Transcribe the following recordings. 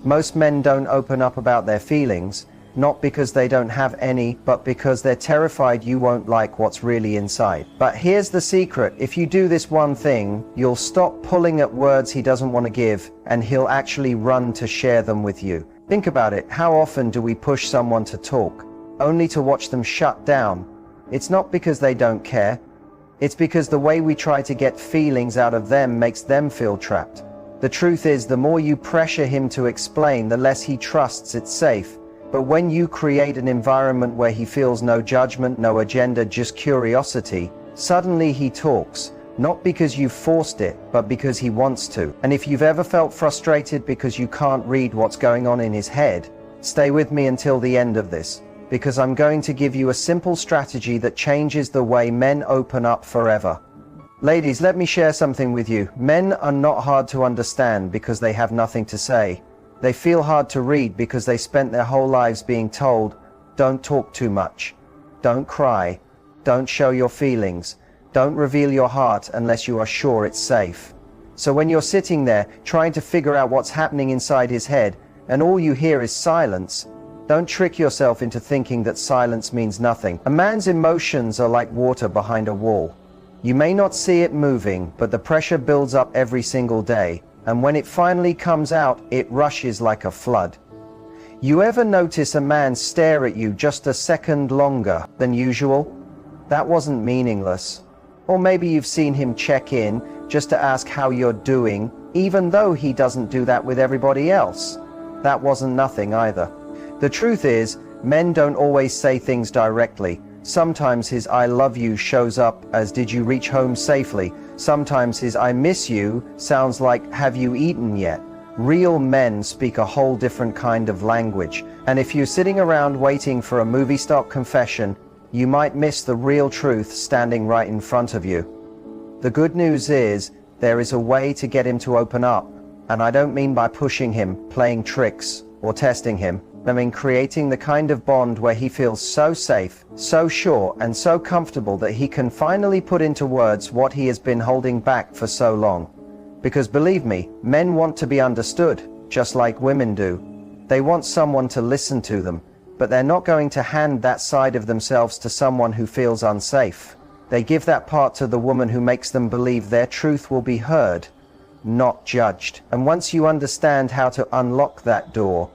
Most men don't open up about their feelings, not because they don't have any, but because they're terrified you won't like what's really inside. But here's the secret: if you do this one thing, you'll stop pulling at words he doesn't want to give, and he'll actually run to share them with you. Think about it. How often do we push someone to talk, only to watch them shut down? It's not because they don't care. It's because the way we try to get feelings out of them makes them feel trapped. The truth is, the more you pressure him to explain, the less he trusts it's safe. But when you create an environment where he feels no judgment, no agenda, just curiosity, suddenly he talks, not because you've forced it, but because he wants to. And if you've ever felt frustrated because you can't read what's going on in his head, stay with me until the end of this, because I'm going to give you a simple strategy that changes the way men open up forever. Ladies, let me share something with you. Men are not hard to understand because they have nothing to say. They feel hard to read because they spent their whole lives being told, don't talk too much, don't cry, don't show your feelings, don't reveal your heart unless you are sure it's safe. So when you're sitting there trying to figure out what's happening inside his head and all you hear is silence, don't trick yourself into thinking that silence means nothing. A man's emotions are like water behind a wall. You may not see it moving, but the pressure builds up every single day. And when it finally comes out, it rushes like a flood. You ever notice a man stare at you just a second longer than usual? That wasn't meaningless. Or maybe you've seen him check in just to ask how you're doing, even though he doesn't do that with everybody else. That wasn't nothing either. The truth is, men don't always say things directly. Sometimes his I love you shows up as did you reach home safely. Sometimes his I miss you sounds like have you eaten yet. Real men speak a whole different kind of language. And if you're sitting around waiting for a movie stock confession, you might miss the real truth standing right in front of you. The good news is, there is a way to get him to open up. And I don't mean by pushing him, playing tricks, or testing him. I mean creating the kind of bond where he feels so safe, so sure, and so comfortable that he can finally put into words what he has been holding back for so long. Because believe me, men want to be understood, just like women do. They want someone to listen to them, but they're not going to hand that side of themselves to someone who feels unsafe. They give that part to the woman who makes them believe their truth will be heard, not judged. And once you understand how to unlock that door,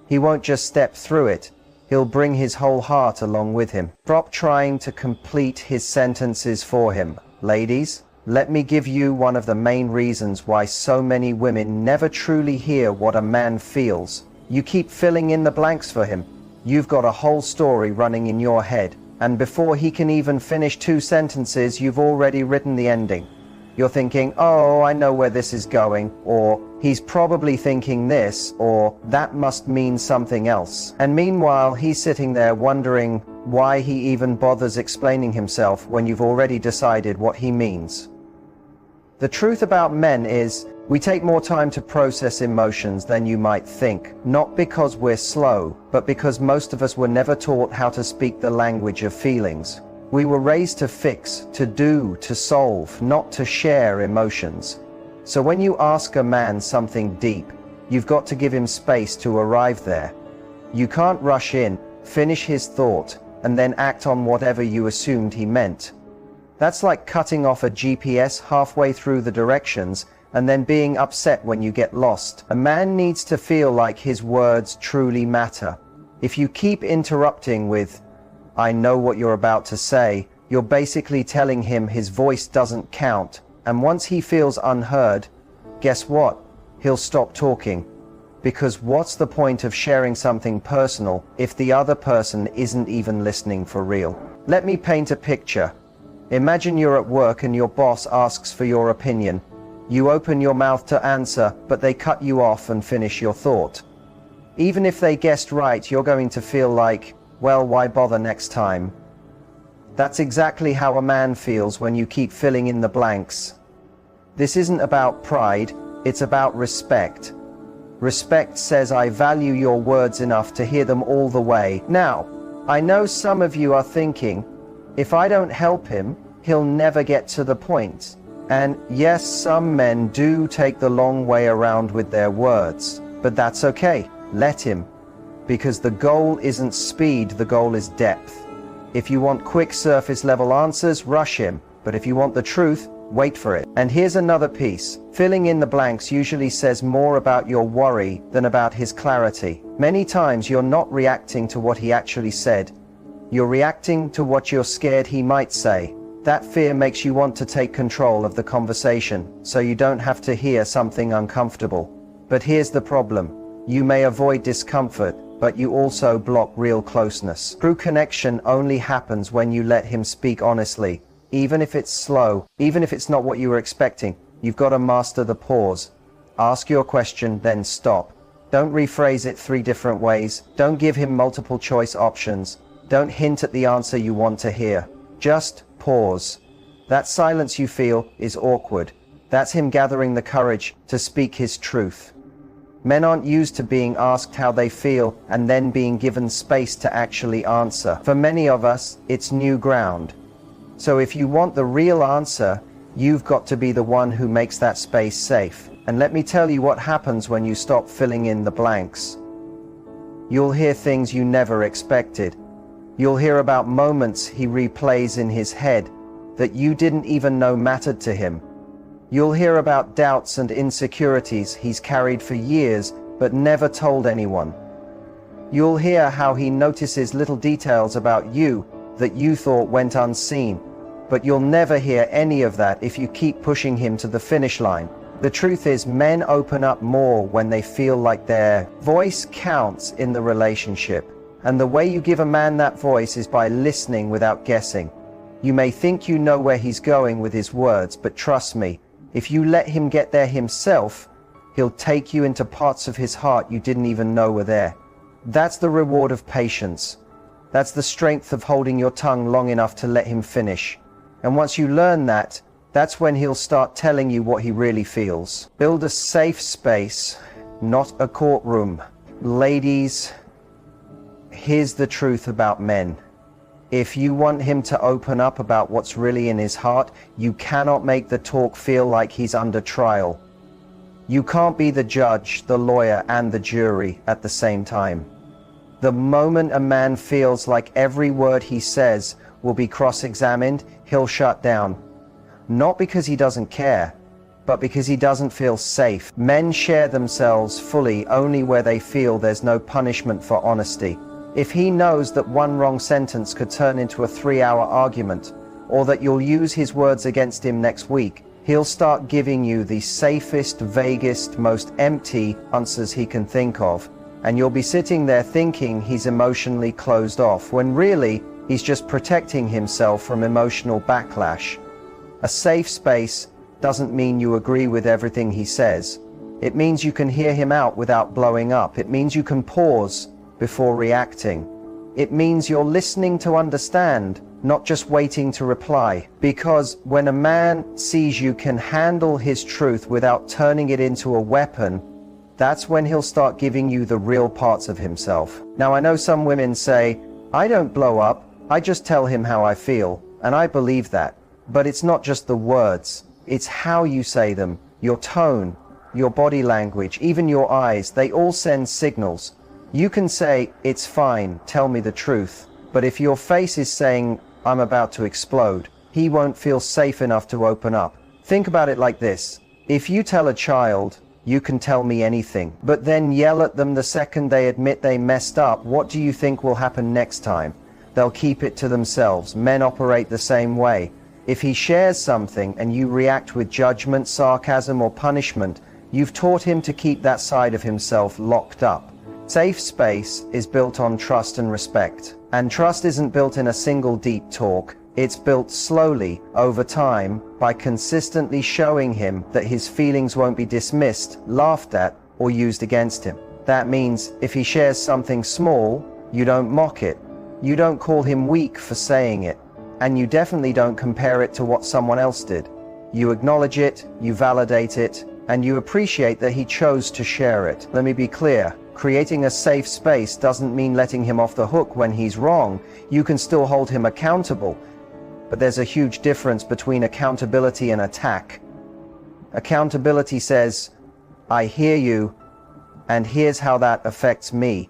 he won't just step through it, he'll bring his whole heart along with him. Stop trying to complete his sentences for him. Ladies, let me give you one of the main reasons why so many women never truly hear what a man feels. You keep filling in the blanks for him. You've got a whole story running in your head, and before he can even finish 2 sentences, you've already written the ending. You're thinking, oh, I know where this is going, or he's probably thinking this, or that must mean something else. And meanwhile, he's sitting there wondering why he even bothers explaining himself when you've already decided what he means. The truth about men is, we take more time to process emotions than you might think, not because we're slow, but because most of us were never taught how to speak the language of feelings. We were raised to fix, to do, to solve, not to share emotions. So when you ask a man something deep, you've got to give him space to arrive there. You can't rush in, finish his thought, and then act on whatever you assumed he meant. That's like cutting off a GPS halfway through the directions and then being upset when you get lost. A man needs to feel like his words truly matter. If you keep interrupting with, I know what you're about to say, you're basically telling him his voice doesn't count, and once he feels unheard, guess what? He'll stop talking. Because what's the point of sharing something personal if the other person isn't even listening for real? Let me paint a picture. Imagine you're at work and your boss asks for your opinion. You open your mouth to answer, but they cut you off and finish your thought. Even if they guessed right, you're going to feel like, well, why bother next time? That's exactly how a man feels when you keep filling in the blanks. This isn't about pride, it's about respect. Respect says I value your words enough to hear them all the way. Now, I know some of you are thinking, if I don't help him, he'll never get to the point. And yes, some men do take the long way around with their words. But that's okay. Let him. Because the goal isn't speed, the goal is depth. If you want quick surface level answers, rush him. But if you want the truth, wait for it. And here's another piece. Filling in the blanks usually says more about your worry than about his clarity. Many times you're not reacting to what he actually said. You're reacting to what you're scared he might say. That fear makes you want to take control of the conversation, so you don't have to hear something uncomfortable. But here's the problem. You may avoid discomfort, but you also block real closeness. True connection only happens when you let him speak honestly. Even if it's slow, even if it's not what you were expecting, you've got to master the pause. Ask your question, then stop. Don't rephrase it 3 different ways. Don't give him multiple choice options. Don't hint at the answer you want to hear. Just pause. That silence you feel is awkward. That's him gathering the courage to speak his truth. Men aren't used to being asked how they feel and then being given space to actually answer. For many of us, it's new ground. So if you want the real answer, you've got to be the one who makes that space safe. And let me tell you what happens when you stop filling in the blanks. You'll hear things you never expected. You'll hear about moments he replays in his head that you didn't even know mattered to him. You'll hear about doubts and insecurities he's carried for years but never told anyone. You'll hear how he notices little details about you that you thought went unseen. But you'll never hear any of that if you keep pushing him to the finish line. The truth is, men open up more when they feel like their voice counts in the relationship. And the way you give a man that voice is by listening without guessing. You may think you know where he's going with his words, but trust me, if you let him get there himself, he'll take you into parts of his heart you didn't even know were there. That's the reward of patience. That's the strength of holding your tongue long enough to let him finish. And once you learn that, that's when he'll start telling you what he really feels. Build a safe space, not a courtroom. Ladies, here's the truth about men. If you want him to open up about what's really in his heart, you cannot make the talk feel like he's under trial. You can't be the judge, the lawyer, and the jury at the same time. The moment a man feels like every word he says will be cross-examined, he'll shut down. Not because he doesn't care, but because he doesn't feel safe. Men share themselves fully only where they feel there's no punishment for honesty. If he knows that one wrong sentence could turn into a 3-hour argument, or that you'll use his words against him next week, he'll start giving you the safest, vaguest, most empty answers he can think of. And you'll be sitting there thinking he's emotionally closed off, when really, he's just protecting himself from emotional backlash. A safe space doesn't mean you agree with everything he says. It means you can hear him out without blowing up. It means you can pause before reacting. It means you're listening to understand, not just waiting to reply. Because when a man sees you can handle his truth without turning it into a weapon, that's when he'll start giving you the real parts of himself. Now, I know some women say, I don't blow up, I just tell him how I feel, and I believe that. But it's not just the words, it's how you say them, your tone, your body language, even your eyes, they all send signals. You can say, it's fine, tell me the truth. But if your face is saying, I'm about to explode, he won't feel safe enough to open up. Think about it like this. If you tell a child, you can tell me anything, but then yell at them the second they admit they messed up, what do you think will happen next time? They'll keep it to themselves. Men operate the same way. If he shares something and you react with judgment, sarcasm, or punishment, you've taught him to keep that side of himself locked up. Safe space is built on trust and respect. And trust isn't built in a single deep talk. It's built slowly, over time, by consistently showing him that his feelings won't be dismissed, laughed at, or used against him. That means if he shares something small, you don't mock it. You don't call him weak for saying it. And you definitely don't compare it to what someone else did. You acknowledge it, you validate it, and you appreciate that he chose to share it. Let me be clear. Creating a safe space doesn't mean letting him off the hook when he's wrong. You can still hold him accountable. But there's a huge difference between accountability and attack. Accountability says, I hear you, And here's how that affects me.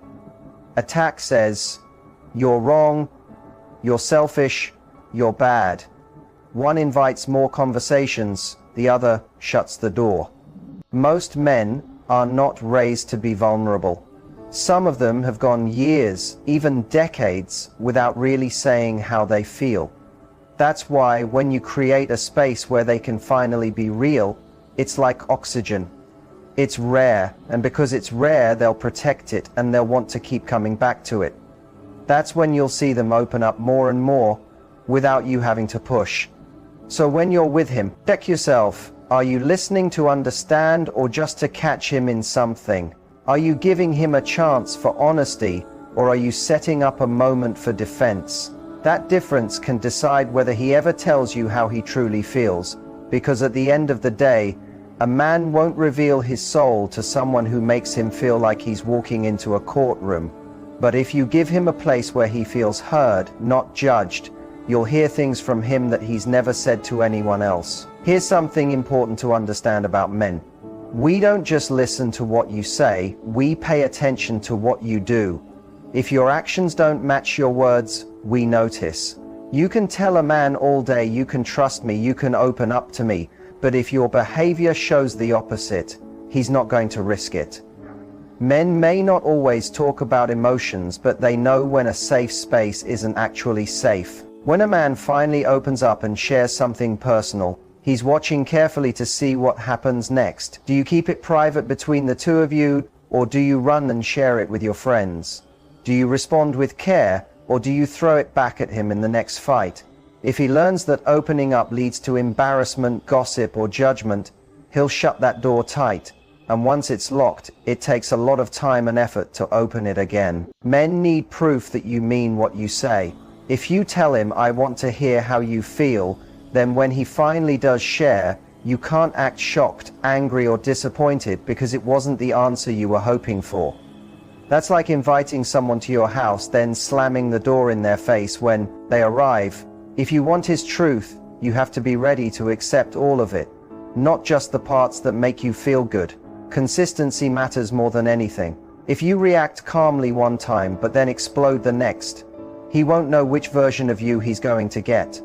Attack says, "You're wrong, you're selfish, you're bad." One invites more conversations, the other shuts the door. Most men are not raised to be vulnerable. Some of them have gone years, even decades, without really saying how they feel. That's why when you create a space where they can finally be real, it's like oxygen. It's rare, and because it's rare, they'll protect it and they'll want to keep coming back to it. That's when you'll see them open up more and more without you having to push. So when you're with him, check yourself. Are you listening to understand or just to catch him in something? Are you giving him a chance for honesty, or are you setting up a moment for defense? That difference can decide whether he ever tells you how he truly feels, because at the end of the day, a man won't reveal his soul to someone who makes him feel like he's walking into a courtroom. But if you give him a place where he feels heard, not judged, you'll hear things from him that he's never said to anyone else. Here's something important to understand about men. We don't just listen to what you say, we pay attention to what you do. If your actions don't match your words, we notice. You can tell a man all day, "You can trust me, you can open up to me," but if your behavior shows the opposite, he's not going to risk it. Men may not always talk about emotions, but they know when a safe space isn't actually safe. When a man finally opens up and shares something personal, he's watching carefully to see what happens next. Do you keep it private between the two of you, or do you run and share it with your friends? Do you respond with care, or do you throw it back at him in the next fight? If he learns that opening up leads to embarrassment, gossip, or judgment, he'll shut that door tight. And once it's locked, it takes a lot of time and effort to open it again. Men need proof that you mean what you say. If you tell him, "I want to hear how you feel," then when he finally does share, you can't act shocked, angry, or disappointed because it wasn't the answer you were hoping for. That's like inviting someone to your house, then slamming the door in their face when they arrive. If you want his truth, you have to be ready to accept all of it, not just the parts that make you feel good. Consistency matters more than anything. If you react calmly one time but then explode the next, he won't know which version of you he's going to get.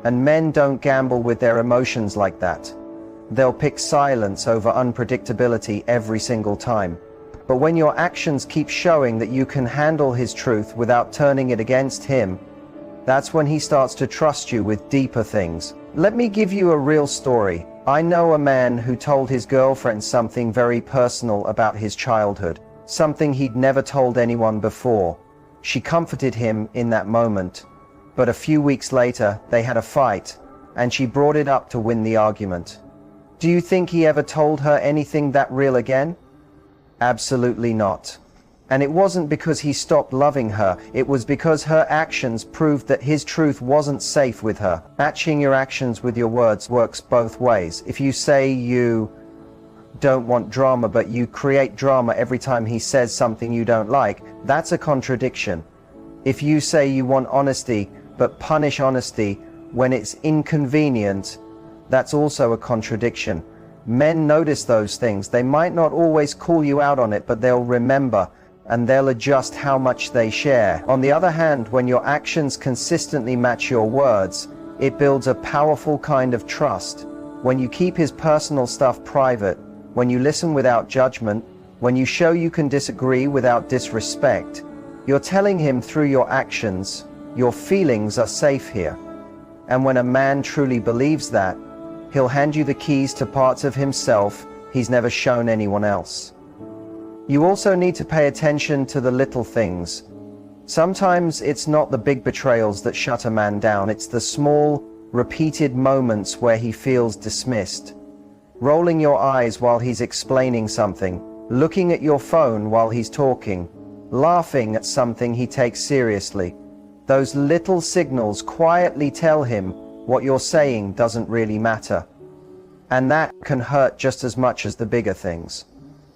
And men don't gamble with their emotions like that. They'll pick silence over unpredictability every single time. But when your actions keep showing that you can handle his truth without turning it against him, that's when he starts to trust you with deeper things. Let me give you a real story. I know a man who told his girlfriend something very personal about his childhood, something he'd never told anyone before. She comforted him in that moment, but a few weeks later they had a fight, and she brought it up to win the argument. Do you think he ever told her anything that real again? Absolutely not. And it wasn't because he stopped loving her, it was because her actions proved that his truth wasn't safe with her. Matching your actions with your words works both ways. If you say you don't want drama, but you create drama every time he says something you don't like, that's a contradiction. If you say you want honesty, but punish honesty when it's inconvenient, that's also a contradiction. Men notice those things. They might not always call you out on it, but they'll remember, and they'll adjust how much they share. On the other hand, when your actions consistently match your words, it builds a powerful kind of trust. When you keep his personal stuff private, when you listen without judgment, when you show you can disagree without disrespect, you're telling him through your actions, your feelings are safe here. And when a man truly believes that, he'll hand you the keys to parts of himself he's never shown anyone else. You also need to pay attention to the little things. Sometimes it's not the big betrayals that shut a man down, it's the small, repeated moments where he feels dismissed. Rolling your eyes while he's explaining something, looking at your phone while he's talking, laughing at something he takes seriously. Those little signals quietly tell him what you're saying doesn't really matter. And that can hurt just as much as the bigger things.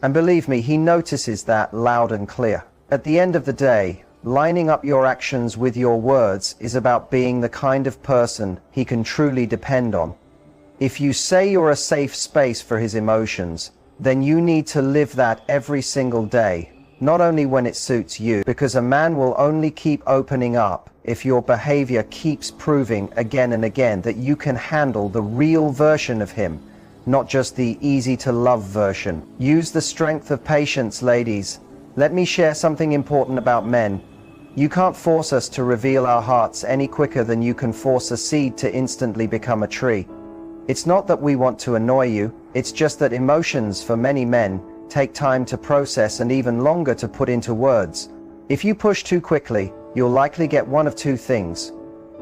And believe me, he notices that loud and clear. At the end of the day, lining up your actions with your words is about being the kind of person he can truly depend on. If you say you're a safe space for his emotions, then you need to live that every single day, not only when it suits you, because a man will only keep opening up if your behavior keeps proving again and again that you can handle the real version of him, not just the easy to love version. Use the strength of patience, ladies. Let me share something important about men. You can't force us to reveal our hearts any quicker than you can force a seed to instantly become a tree. It's not that we want to annoy you, it's just that emotions for many men take time to process and even longer to put into words. If you push too quickly, you'll likely get one of two things: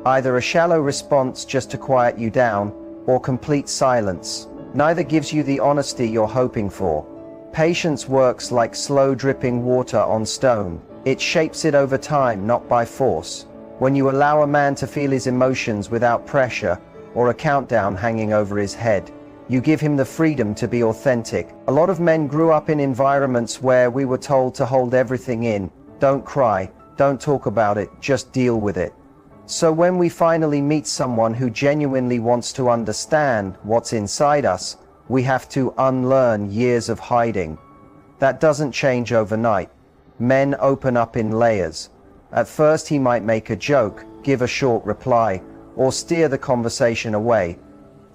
either a shallow response just to quiet you down, or complete silence. Neither gives you the honesty you're hoping for. Patience works like slow dripping water on stone. It shapes it over time, not by force. When you allow a man to feel his emotions without pressure or a countdown hanging over his head, you give him the freedom to be authentic. A lot of men grew up in environments where we were told to hold everything in. Don't cry, don't talk about it, just deal with it. So when we finally meet someone who genuinely wants to understand what's inside us, we have to unlearn years of hiding. That doesn't change overnight. Men open up in layers. At first he might make a joke, give a short reply, or steer the conversation away.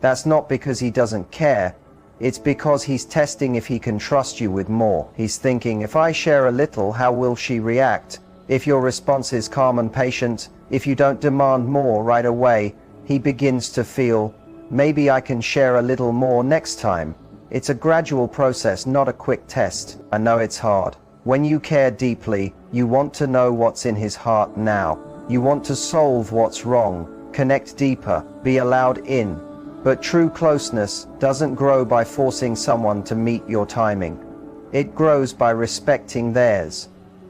That's not because he doesn't care. It's because he's testing if he can trust you with more. He's thinking, if I share a little, how will she react? If your response is calm and patient, if you don't demand more right away, he begins to feel, maybe I can share a little more next time. It's a gradual process, not a quick test. I know it's hard. When you care deeply, you want to know what's in his heart now. You want to solve what's wrong, connect deeper, be allowed in. But true closeness doesn't grow by forcing someone to meet your timing. It grows by respecting theirs.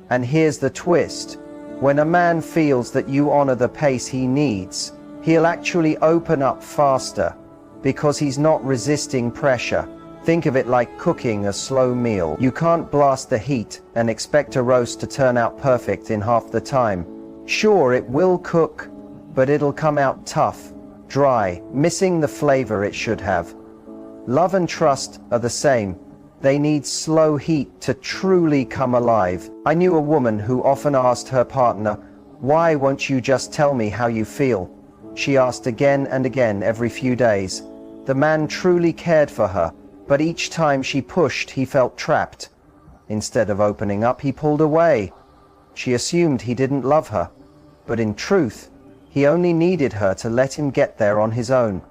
And here's the twist. When a man feels that you honor the pace he needs, he'll actually open up faster because he's not resisting pressure. Think of it like cooking a slow meal. You can't blast the heat and expect a roast to turn out perfect in half the time. Sure, it will cook, but it'll come out tough, dry, missing the flavor it should have. Love and trust are the same. They need slow heat to truly come alive. I knew a woman who often asked her partner, "Why won't you just tell me how you feel?" She asked again and again every few days. The man truly cared for her, but each time she pushed, he felt trapped. Instead of opening up, he pulled away. She assumed he didn't love her, but in truth, he only needed her to let him get there on his own.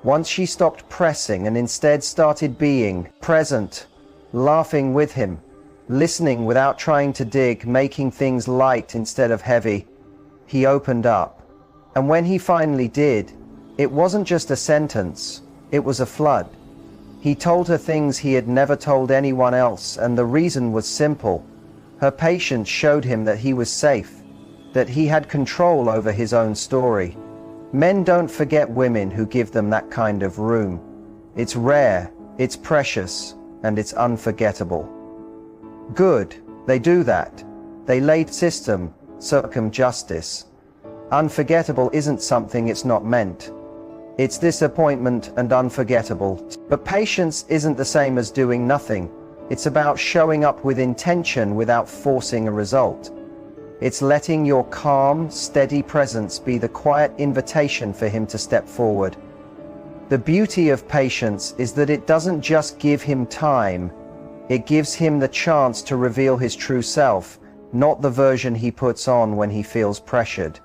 Once she stopped pressing and instead started being present, laughing with him, listening without trying to dig, making things light instead of heavy, he opened up. And when he finally did, it wasn't just a sentence, it was a flood. He told her things he had never told anyone else, and the reason was simple. Her patience showed him that he was safe, that he had control over his own story. Men don't forget women who give them that kind of room. It's rare, it's precious, and it's unforgettable. Good, they do that. They laid system, circum justice. Unforgettable isn't something it's not meant. It's disappointment and unforgettable. But patience isn't the same as doing nothing. It's about showing up with intention without forcing a result. It's letting your calm, steady presence be the quiet invitation for him to step forward. The beauty of patience is that it doesn't just give him time, it gives him the chance to reveal his true self, not the version he puts on when he feels pressured.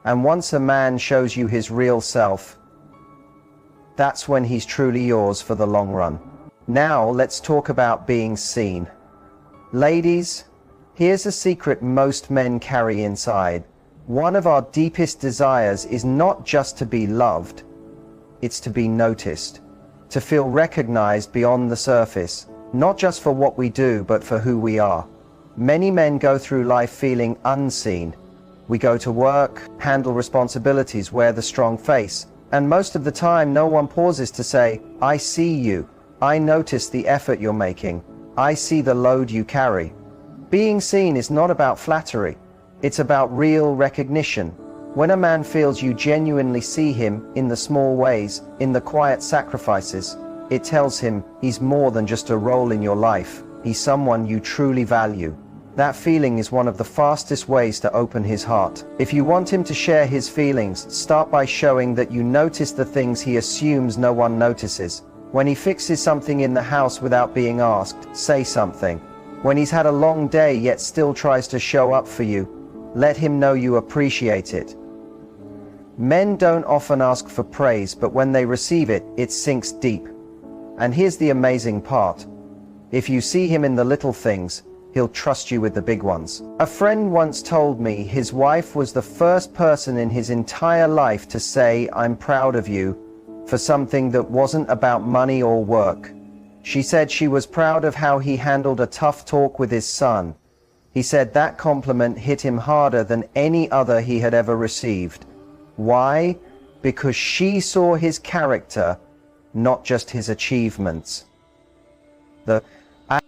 And once a man shows you his real self, that's when he's truly yours for the long run. Now let's talk about being seen. Ladies, here's a secret most men carry inside. One of our deepest desires is not just to be loved, it's to be noticed, to feel recognized beyond the surface, not just for what we do, but for who we are. Many men go through life feeling unseen. We go to work, handle responsibilities, wear the strong face, and most of the time no one pauses to say, "I see you. I notice the effort you're making. I see the load you carry." Being seen is not about flattery. It's about real recognition. When a man feels you genuinely see him in the small ways, in the quiet sacrifices, It tells him he's more than just a role in your life. He's someone you truly value. That feeling is one of the fastest ways to open his heart. If you want him to share his feelings, start by showing that you notice the things he assumes no one notices. When he fixes something in the house without being asked, say something. When he's had a long day yet still tries to show up for you, let him know you appreciate it. Men don't often ask for praise, but when they receive it, it sinks deep. And here's the amazing part. If you see him in the little things, he'll trust you with the big ones. A friend once told me his wife was the first person in his entire life to say, "I'm proud of you," for something that wasn't about money or work. She said she was proud of how he handled a tough talk with his son. He said that compliment hit him harder than any other he had ever received. Why? Because she saw his character, not just his achievements.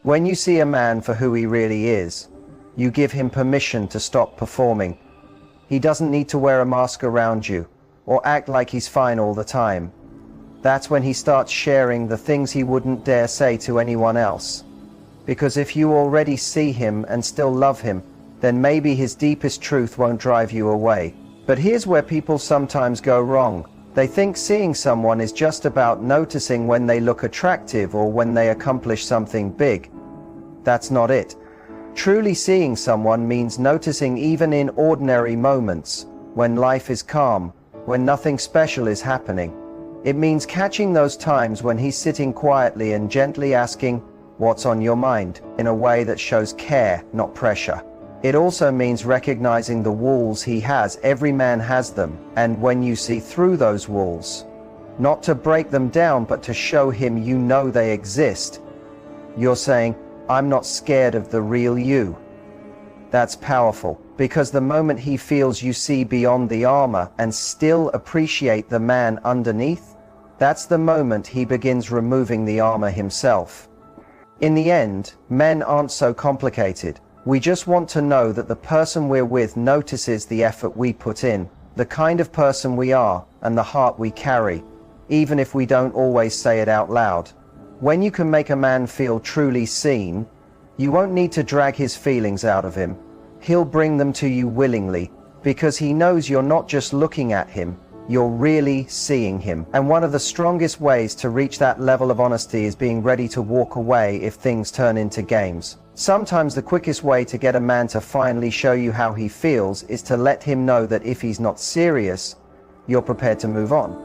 When you see a man for who he really is, you give him permission to stop performing. He doesn't need to wear a mask around you, or act like he's fine all the time. That's when he starts sharing the things he wouldn't dare say to anyone else. Because if you already see him and still love him, then maybe his deepest truth won't drive you away. But here's where people sometimes go wrong. They think seeing someone is just about noticing when they look attractive or when they accomplish something big. That's not it. Truly seeing someone means noticing even in ordinary moments, when life is calm, when nothing special is happening. It means catching those times when he's sitting quietly and gently asking, "What's on your mind?" in a way that shows care, not pressure. It also means recognizing the walls he has. Every man has them, and when you see through those walls, not to break them down, but to show him you know they exist. You're saying, "I'm not scared of the real you." That's powerful, because the moment he feels you see beyond the armor and still appreciate the man underneath, that's the moment he begins removing the armor himself. In the end, men aren't so complicated. We just want to know that the person we're with notices the effort we put in, the kind of person we are, and the heart we carry, even if we don't always say it out loud. When you can make a man feel truly seen, you won't need to drag his feelings out of him. He'll bring them to you willingly, because he knows you're not just looking at him, you're really seeing him. And one of the strongest ways to reach that level of honesty is being ready to walk away if things turn into games. Sometimes the quickest way to get a man to finally show you how he feels is to let him know that if he's not serious, you're prepared to move on.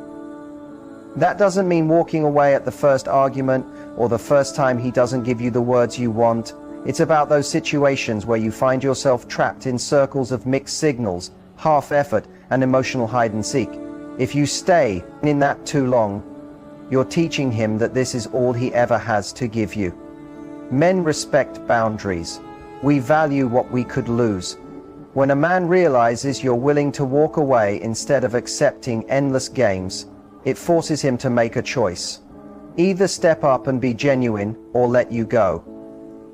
That doesn't mean walking away at the first argument or the first time he doesn't give you the words you want. It's about those situations where you find yourself trapped in circles of mixed signals, half effort, and emotional hide and seek. If you stay in that too long, you're teaching him that this is all he ever has to give you. Men respect boundaries. We value what we could lose. When a man realizes you're willing to walk away instead of accepting endless games, it forces him to make a choice. Either step up and be genuine, or let you go.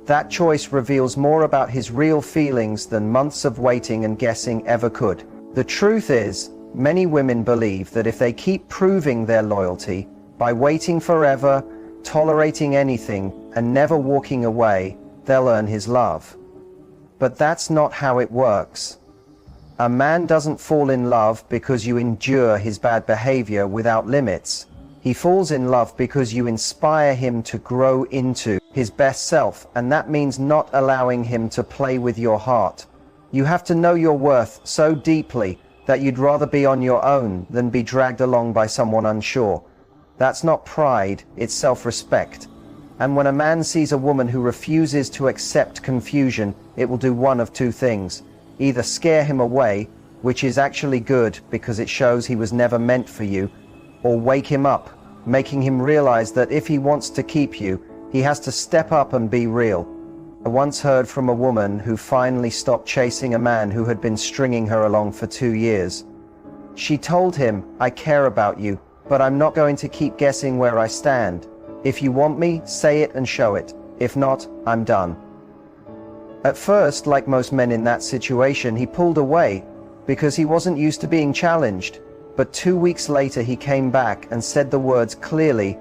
That choice reveals more about his real feelings than months of waiting and guessing ever could. The truth is, many women believe that if they keep proving their loyalty by waiting forever, tolerating anything, and never walking away, they'll earn his love. But that's not how it works. A man doesn't fall in love because you endure his bad behavior without limits. He falls in love because you inspire him to grow into his best self, and that means not allowing him to play with your heart. You have to know your worth so deeply that you'd rather be on your own than be dragged along by someone unsure. That's not pride, it's self-respect. And when a man sees a woman who refuses to accept confusion, it will do one of two things. Either scare him away, which is actually good because it shows he was never meant for you, or wake him up, making him realize that if he wants to keep you, he has to step up and be real. I once heard from a woman who finally stopped chasing a man who had been stringing her along for 2 years. She told him, "I care about you, but I'm not going to keep guessing where I stand. If you want me, say it and show it. If not, I'm done." At first, like most men in that situation, he pulled away because he wasn't used to being challenged. But 2 weeks later he came back and said the words clearly,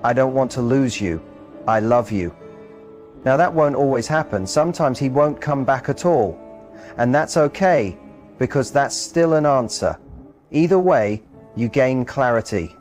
I don't want to lose you. I love you. Now that won't always happen. Sometimes he won't come back at all. And that's okay, because that's still an answer. Either way, you gain clarity.